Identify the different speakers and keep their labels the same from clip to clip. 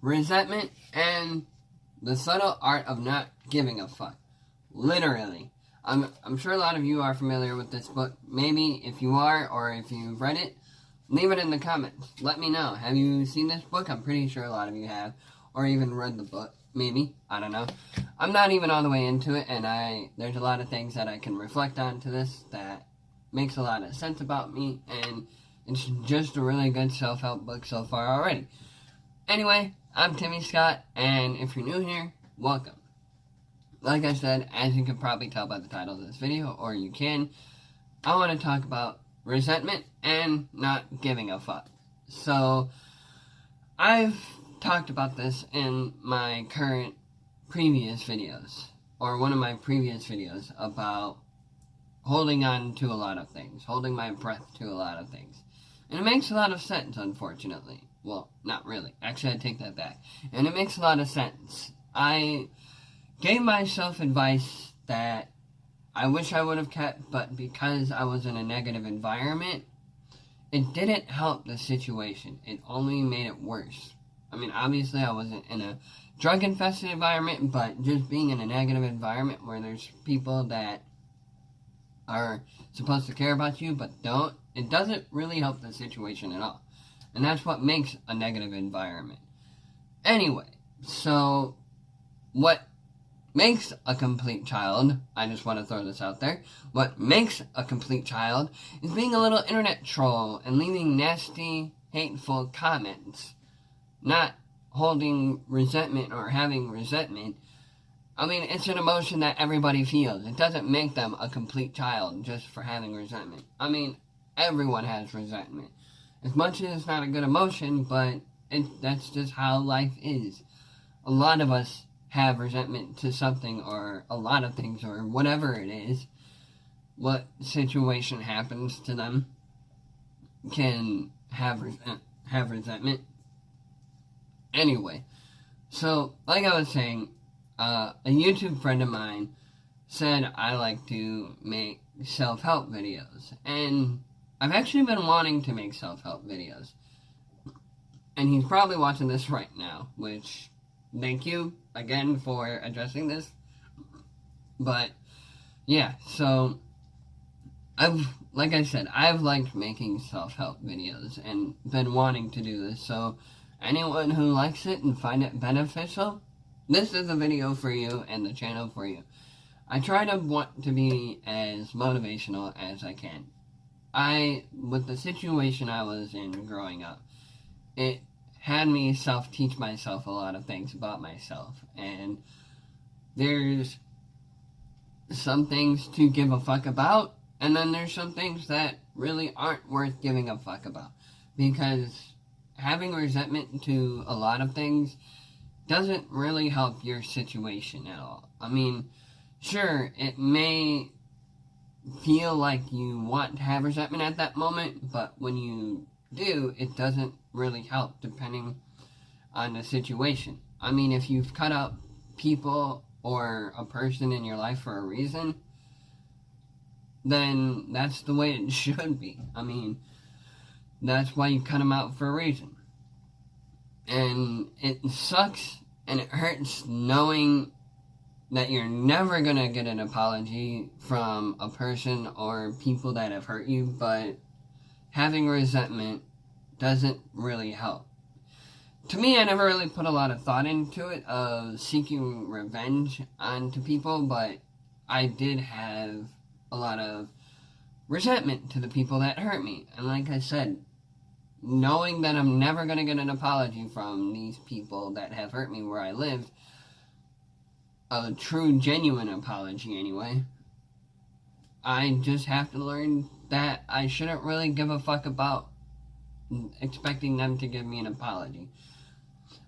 Speaker 1: Resentment and the subtle art of not giving a fuck. Literally. I'm sure a lot of you are familiar with this book. Maybe if you are, or if you've read it, leave it in the comments. Let me know. Have you seen this book? I'm pretty sure a lot of you have. Or even read the book. Maybe. I don't know. I'm not even all the way into it, and there's a lot of things that I can reflect on to this that makes a lot of sense about me, and it's just a really good self-help book so far already. Anyway, I'm Timmy Scott, and if you're new here, welcome. Like I said, as you can probably tell by the title of this video, or you can, I want to talk about resentment and not giving a fuck. So, I've talked about this in my previous videos, or one of my previous videos, about holding on to a lot of things, holding my breath to a lot of things. And it makes a lot of sense, unfortunately. Well, not really. Actually, I take that back. And it makes a lot of sense. I gave myself advice that I wish I would have kept, but because I was in a negative environment, it didn't help the situation. It only made it worse. I mean, obviously I wasn't in a drug-infested environment, but just being in a negative environment where there's people that are supposed to care about you but don't, it doesn't really help the situation at all. And that's what makes a negative environment. Anyway, so what makes a complete child, I just want to throw this out there, what makes a complete child is being a little internet troll and leaving nasty, hateful comments. Not holding resentment or having resentment. I mean, it's an emotion that everybody feels. It doesn't make them a complete child just for having resentment. I mean, everyone has resentment. As much as it's not a good emotion, but that's just how life is. A lot of us have resentment to something, or a lot of things, or whatever it is. What situation happens to them can have resentment. Anyway, so, like I was saying, a YouTube friend of mine said I like to make self-help videos, and I've actually been wanting to make self-help videos, and he's probably watching this right now, which, thank you again for addressing this, but, yeah, so, like I said, I've liked making self-help videos, and been wanting to do this, so anyone who likes it and find it beneficial, this is a video for you and the channel for you. I try to want to be as motivational as I can. With the situation I was in growing up, it had me teach myself a lot of things about myself. And there's some things to give a fuck about, and then there's some things that really aren't worth giving a fuck about. Because having resentment to a lot of things doesn't really help your situation at all. I mean, sure, it may feel like you want to have resentment at that moment, but when you do, it doesn't really help depending on the situation. I mean, if you've cut out people or a person in your life for a reason, then that's the way it should be. I mean, that's why you cut them out for a reason. And it sucks and it hurts knowing that you're never gonna get an apology from a person or people that have hurt you, but having resentment doesn't really help. To me, I never really put a lot of thought into it of seeking revenge onto people, but I did have a lot of resentment to the people that hurt me. And like I said, knowing that I'm never going to get an apology from these people that have hurt me where I lived, a true, genuine apology anyway, I just have to learn that I shouldn't really give a fuck about expecting them to give me an apology.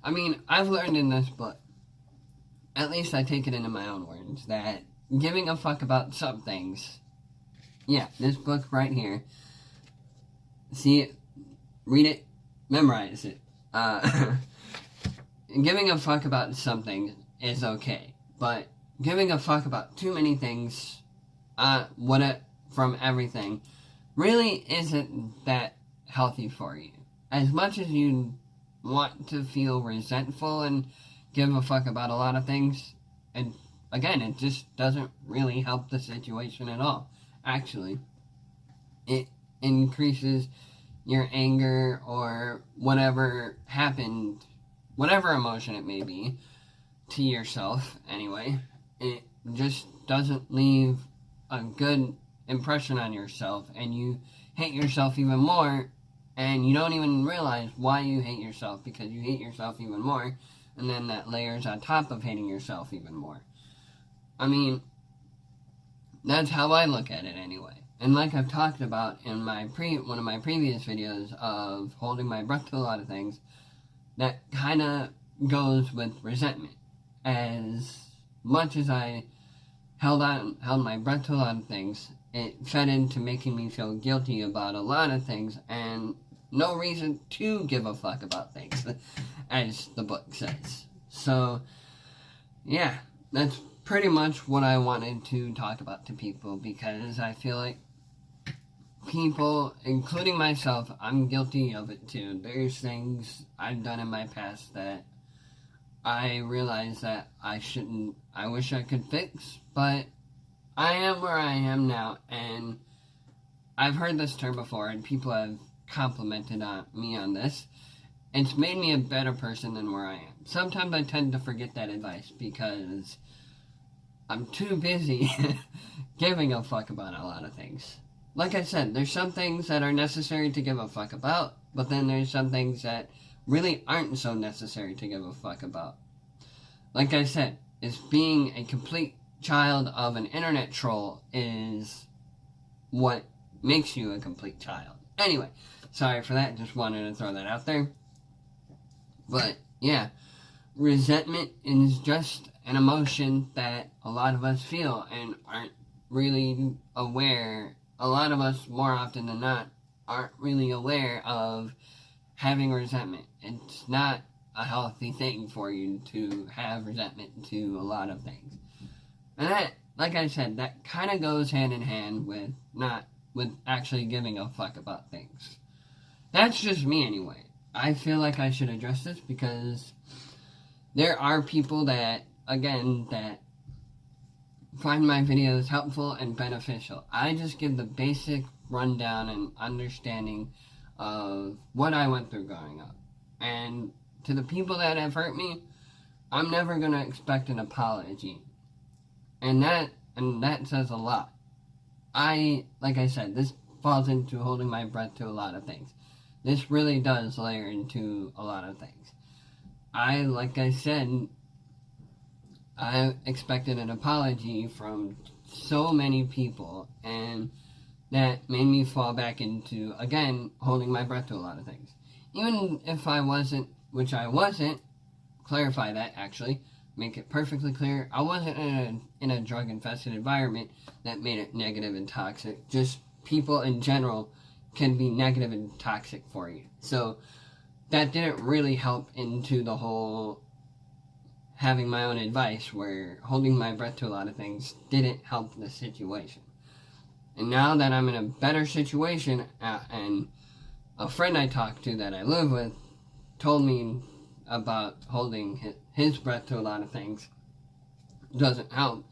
Speaker 1: I mean, I've learned in this book, at least I take it into my own words, that giving a fuck about some things, yeah, this book right here, see it, read it, memorize it. Giving a fuck about something is okay, but giving a fuck about too many things, from everything, really isn't that healthy for you. As much as you want to feel resentful and give a fuck about a lot of things. And again, it just doesn't really help the situation at all. Actually, it increases your anger or whatever happened, whatever emotion it may be, to yourself anyway. It just doesn't leave a good impression on yourself, and you hate yourself even more, and you don't even realize why you hate yourself, because you hate yourself even more, and then that layers on top of hating yourself even more. I mean, that's how I look at it anyway. And like I've talked about in one of my previous videos of holding my breath to a lot of things, that kind of goes with resentment. As much as I held my breath to a lot of things, it fed into making me feel guilty about a lot of things, and no reason to give a fuck about things, as the book says. So, yeah, that's pretty much what I wanted to talk about to people, because I feel like people, including myself, I'm guilty of it too. There's things I've done in my past that I realize that I wish I could fix, but I am where I am now, and I've heard this term before, and people have complimented me on this. It's made me a better person than where I am. Sometimes I tend to forget that advice because I'm too busy giving a fuck about a lot of things. Like I said, there's some things that are necessary to give a fuck about, but then there's some things that really aren't so necessary to give a fuck about. Like I said, is being a complete child of an internet troll is what makes you a complete child. Anyway, sorry for that, just wanted to throw that out there. But, yeah, resentment is just an emotion that a lot of us feel and aren't really aware. A lot of us, more often than not, aren't really aware of having resentment. It's not a healthy thing for you to have resentment to a lot of things. And that, like I said, that kind of goes hand in hand with actually giving a fuck about things. That's just me anyway. I feel like I should address this because there are people that find my videos helpful and beneficial. I just give the basic rundown and understanding of what I went through growing up. And to the people that have hurt me, I'm never going to expect an apology. And that says a lot. Like I said, this falls into holding my breath to a lot of things. This really does layer into a lot of things. Like I said, I expected an apology from so many people, and that made me fall back into, again, holding my breath to a lot of things. Even if I wasn't, which I wasn't, clarify that actually, make it perfectly clear, I wasn't in a drug-infested environment that made it negative and toxic. Just people in general can be negative and toxic for you. So that didn't really help into the whole having my own advice, where holding my breath to a lot of things didn't help the situation. And now that I'm in a better situation, and a friend I talked to that I live with told me about holding his breath to a lot of things doesn't help,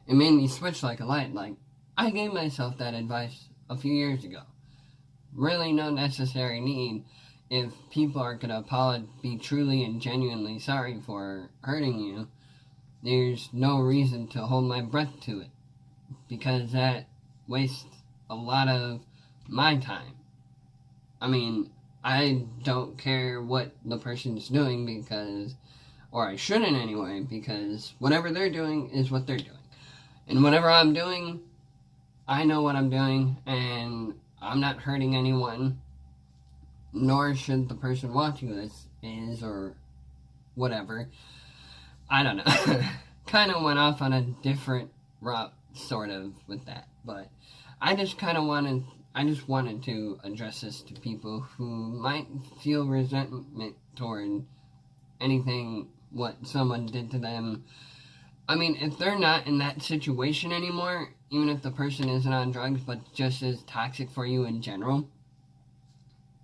Speaker 1: it made me switch like a light. Like, I gave myself that advice a few years ago. Really no necessary need. If people are going to be truly and genuinely sorry for hurting you, there's no reason to hold my breath to it, because that wastes a lot of my time. I mean, I don't care what the person's doing or I shouldn't anyway, because whatever they're doing is what they're doing. And whatever I'm doing, I know what I'm doing, and I'm not hurting anyone, nor should the person watching this or whatever. I don't know. Kind of went off on a different route, sort of, with that. But I just wanted to address this to people who might feel resentment toward anything what someone did to them. I mean, if they're not in that situation anymore, even if the person isn't on drugs, but just is toxic for you in general,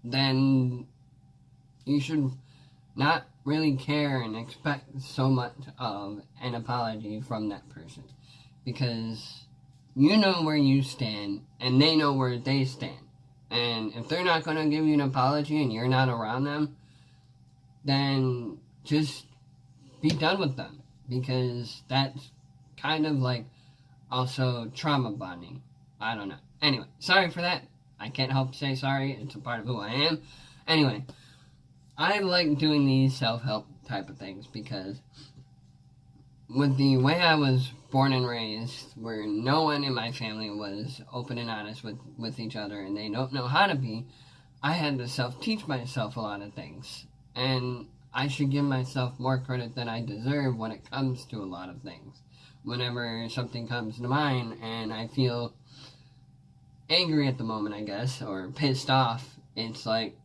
Speaker 1: then you should not really care and expect so much of an apology from that person. Because you know where you stand, and they know where they stand. And if they're not going to give you an apology and you're not around them, then just be done with them. Because that's kind of like also trauma bonding. I don't know. Anyway, sorry for that. I can't help say sorry. It's a part of who I am. Anyway, I like doing these self-help type of things because with the way I was born and raised, where no one in my family was open and honest with each other, and they don't know how to be, I had to self-teach myself a lot of things. And I should give myself more credit than I deserve when it comes to a lot of things. Whenever something comes to mind and I feel angry at the moment, I guess, or pissed off, it's like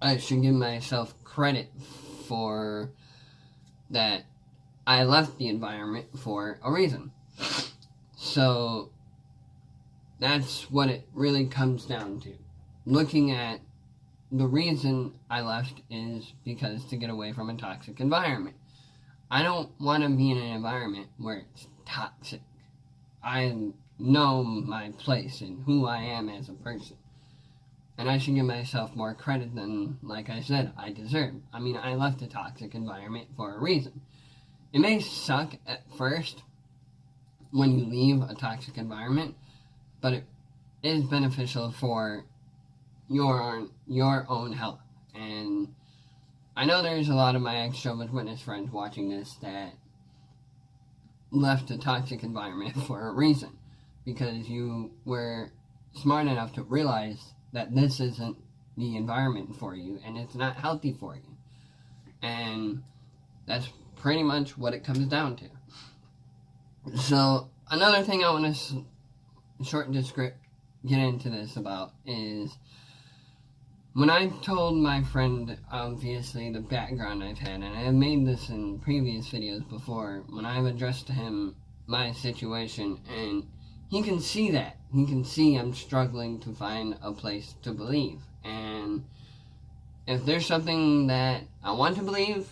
Speaker 1: I should give myself credit for that I left the environment for a reason. So that's what it really comes down to. Looking at the reason I left is because to get away from a toxic environment. I don't want to be in an environment where it's toxic. I know my place and who I am as a person. And I should give myself more credit than, like I said, I deserve. I mean, I left a toxic environment for a reason. It may suck at first when you leave a toxic environment, but it is beneficial for your own health. And I know there's a lot of my ex-Jehovah's Witness friends watching this that left a toxic environment for a reason, because you were smart enough to realize that this isn't the environment for you and it's not healthy for you. And that's pretty much what it comes down to. So another thing I want to short descript get into this about is when I told my friend, obviously, the background I've had, and I have made this in previous videos before, when I've addressed to him my situation, and he can see that. He can see I'm struggling to find a place to believe. And if there's something that I want to believe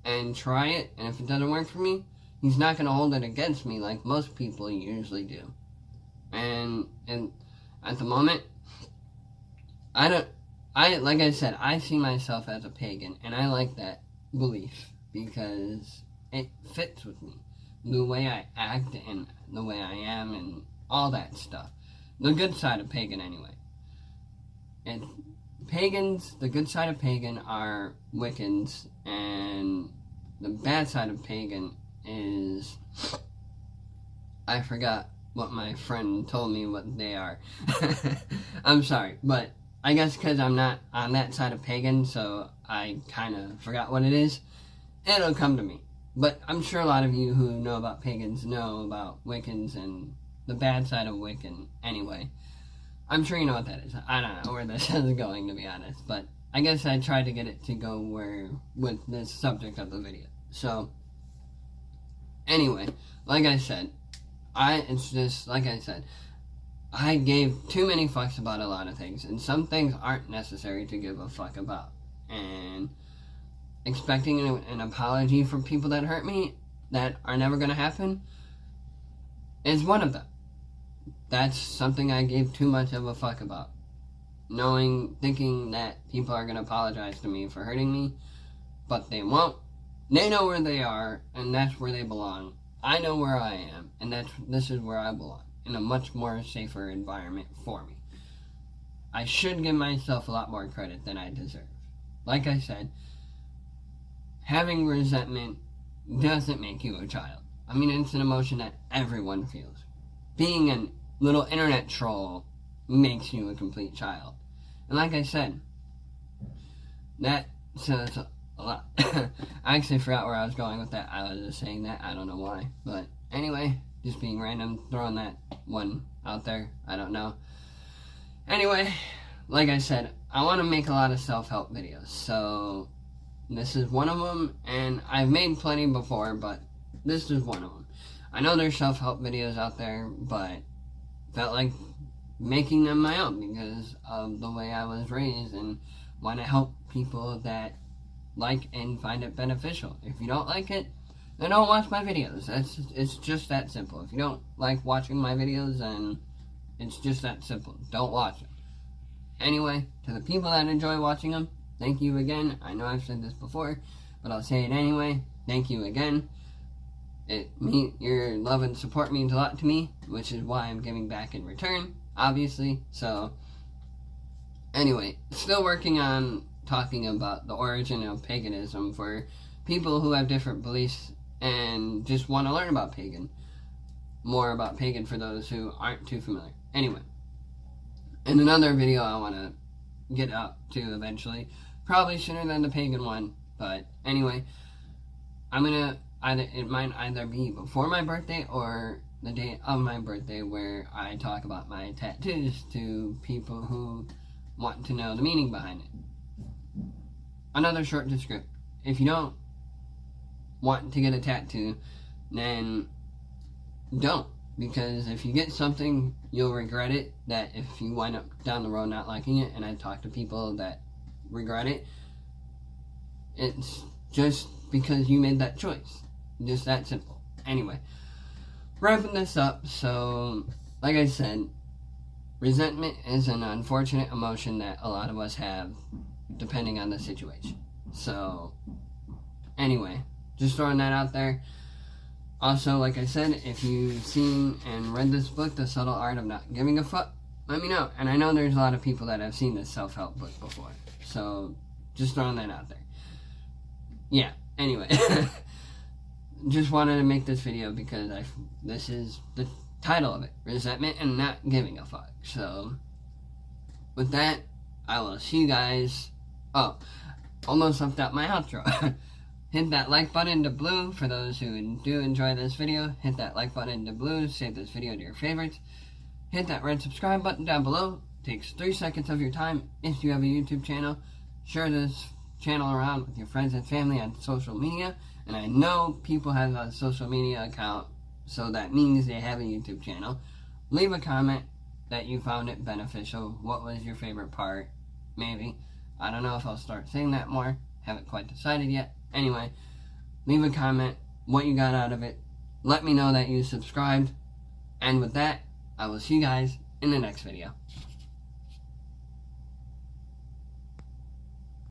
Speaker 1: and try it, and if it doesn't work for me, he's not going to hold it against me like most people usually do. And at the moment, like I said, I see myself as a pagan, and I like that belief because it fits with me. The way I act and the way I am and all that stuff. The good side of pagan, anyway. And pagans, the good side of pagan are Wiccans, and the bad side of pagan is... I forgot what my friend told me what they are. I'm sorry, but I guess because I'm not on that side of pagan, so I kind of forgot what it is. It'll come to me. But I'm sure a lot of you who know about pagans know about Wiccans and the bad side of Wiccan anyway. I'm sure you know what that is. I don't know where this is going, to be honest, but I guess I tried to get it to go where with this subject of the video. So, anyway, like I said, I gave too many fucks about a lot of things, and some things aren't necessary to give a fuck about. And expecting an apology from people that hurt me, that are never going to happen, is one of them. That's something I gave too much of a fuck about. Thinking that people are going to apologize to me for hurting me, but they won't. They know where they are, and that's where they belong. I know where I am, and this is where I belong, in a much more safer environment for me. I should give myself a lot more credit than I deserve. Like I said, having resentment doesn't make you a child. I mean, it's an emotion that everyone feels. Being a little internet troll makes you a complete child. And like I said, that says a lot. I actually forgot where I was going with that. I was just saying that. I don't know why. But anyway, just being random, throwing that one out there. I don't know. Anyway, like I said, I want to make a lot of self-help videos. So this is one of them, and I've made plenty before, but this is one of them. I know there's self-help videos out there, but felt like making them my own because of the way I was raised and want to help people that like and find it beneficial. If you don't like it, then don't watch my videos. It's just that simple. If you don't like watching my videos, then it's just that simple. Don't watch them. Anyway, to the people that enjoy watching them, thank you again. I know I've said this before, but I'll say it anyway. Thank you again. Your love and support means a lot to me, which is why I'm giving back in return, obviously. So, anyway, still working on talking about the origin of paganism for people who have different beliefs and just want to learn about pagan. More about pagan for those who aren't too familiar. Anyway, in another video I want to get up to eventually, probably sooner than the pagan one, but anyway, it might either be before my birthday or the day of my birthday, where I talk about my tattoos to people who want to know the meaning behind it. Another short description. If you don't want to get a tattoo, then don't. Because if you get something, you'll regret it. That if you wind up down the road not liking it, and I talk to people that regret it, it's just because you made that choice. Just that simple. Anyway, wrapping this up. So, like I said, resentment is an unfortunate emotion that a lot of us have, depending on the situation. So, anyway, just throwing that out there. Also, like I said, if you've seen and read this book, The Subtle Art of Not Giving a Fuck, let me know. And I know there's a lot of people that have seen this self-help book before. So, just throwing that out there. Yeah, anyway. Just wanted to make this video because this is the title of it. Resentment and Not Giving a Fuck. So, with that, I will see you guys. Oh, almost left out my outro. Hit that like button to blue for those who do enjoy this video. Hit that like button to blue. Save this video to your favorites. Hit that red subscribe button down below. Takes 3 seconds of your time. If you have a YouTube channel, share this channel around with your friends and family on social media. And I know people have a social media account, so that means they have a YouTube channel. Leave a comment that you found it beneficial. What was your favorite part? Maybe. I don't know if I'll start saying that more. Haven't quite decided yet. Anyway, leave a comment, what you got out of it. Let me know that you subscribed. And with that, I will see you guys in the next video.